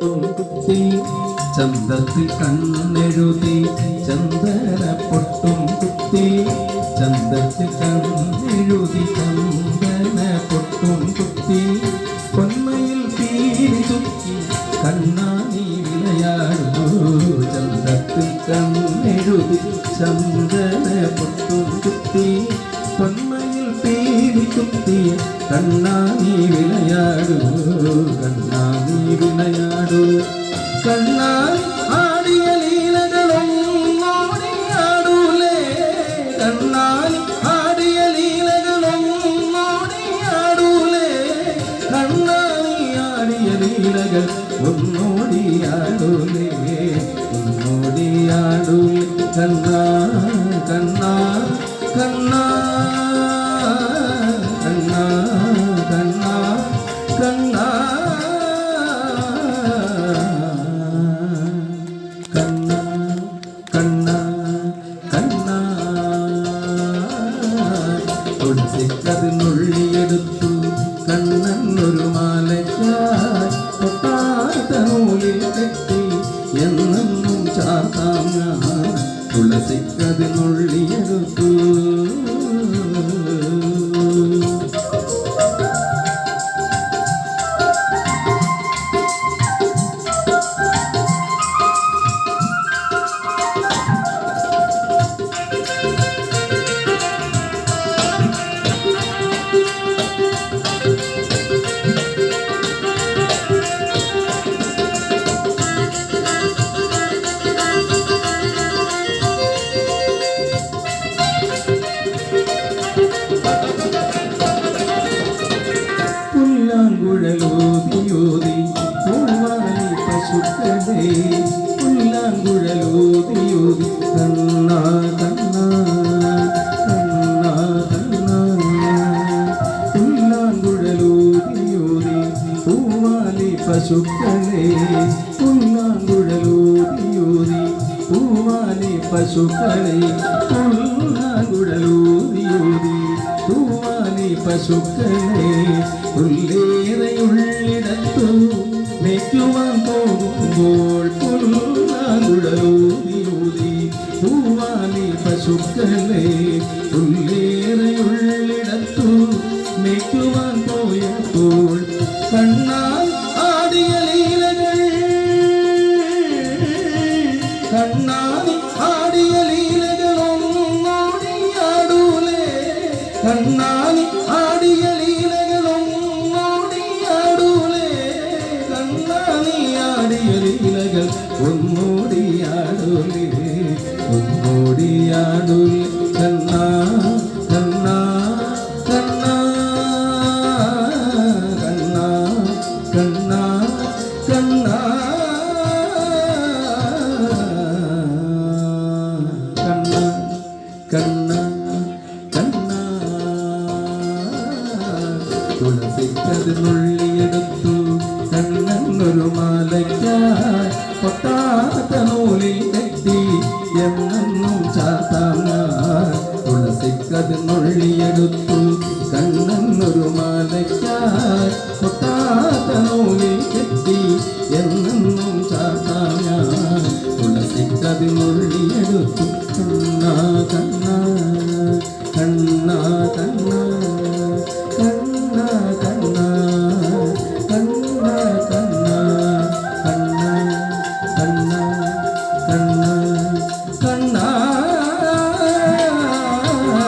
കുത്തി ചന്തത്തിൽ കണ്ണെഴുതി ചന്ദന പൊട്ടും കുത്തി ചന്തത്തിൽ കണ്ണെഴുതി ചന്ദന പൊട്ടും കുത്തി പൊന്മയിൽ തീരി ചുറ്റി കണ്ണാനി വിളയാടൂ ചന്തത്തിൽ കണ്ണെഴുതി ചന്ദന പൊട്ടും കുത്തി പൊന്മയിൽ തീരി ചുറ്റി കണ്ണാനി വിളയാടൂ കണ്ണാനി വിളയാടൂ കണ്ണാൻ ആടിയ ലീലകളും ഓടിയാടൂലേ കണ്ണാൻ ആടിയ ലീലകളും ഓടിയാടൂലേ കണ്ണാനി ആടിയ ലീലകൾ ഒന്നോടിയാടൂലേ ഒന്നോടിയാടൂലേ കണ്ണാ കണ്ണാ കണ്ണാ കണ്ണാ കണ്ണാ കണ്ണാ ുള്ളിയെടുത്തു കണ്ണന്നൊരു മാലയ്ക്കായി പൊട്ടാത്ത നൂലിൽ കെട്ടി എന്നെന്നും ചാത്താം ഞാൻ തുളസിക്കതിനുള്ളിയെടുത്തു പുല്ലാങ്കുഴലോതിയോതി പൂവാലി പശുക്കളെ പുല്ലാങ്കുഴലോതിയോതി കണ്ണാ കണ്ണാ കണ്ണാ കണ്ണാ പുല്ലാങ്കുഴലോതിയോതി പൂവാലി പശുക്കളെ പുല്ലാങ്കുഴലോതിയോതി പൂവാലി പശുക്കളെ പുല്ലാങ്കുഴലോതിയോതി പൂവാലി പശുക്കളെ പുല്ലേറയുള്ളിടത്തു മേയ്ക്കുവാൻ പോകുമ്പോൾ പുല്ലാങ്കുഴലൂതി പൂവാലി പശുക്കളെ പുല്ലേറയുള്ളിടത്തു മേയ്ക്കുവാൻ പോയപ്പോൾ കണ്ണാൽ ആടിയ ലീലകൾ കണ്ണാൽ ആടിയ ലീലകളും ഓടിയാടൂലേ കണ്ണാൽ ആടിയ ലീലകളും ഓടിയാടൂലേ കണ്ണാനി ആടിയ ലീലകൾ ഒന്നോടിയാടൂലേ ഒന്നോടിയാടൂലേ കണ്ണാ കണ്ണാ കണ്ണാ കണ്ണാ കണ്ണാ കണ്ണാ കണ്ണാ കണ്ണാ തുളസിക്കതിനുള്ളിയെടുത്തു കണ്ണന്നൊരു മാലയ്ക്കായി പൊട്ടാത്ത നൂലിൽ കെട്ടി എന്നെന്നും ചാത്താം ഞാൻ തുളസിക്കതിനുള്ളിയെടുത്തു കണ്ണന്നൊരു മാലയ്ക്കായി പൊട്ടാത്ത നൂലിൽ കെട്ടി എന്നെന്നും ചാത്താം ഞാൻ തുളസിക്കതിനുള്ളിയെടുത്തു കണ്ണാ കണ്ണാ കണ്ണാ കണ്ണാ കണ്ണാ കണ്ണാ കണ്ണാ കണ്ണാ കണ്ണാ കണ്ണാ കണ്ണാ കണ്ണാ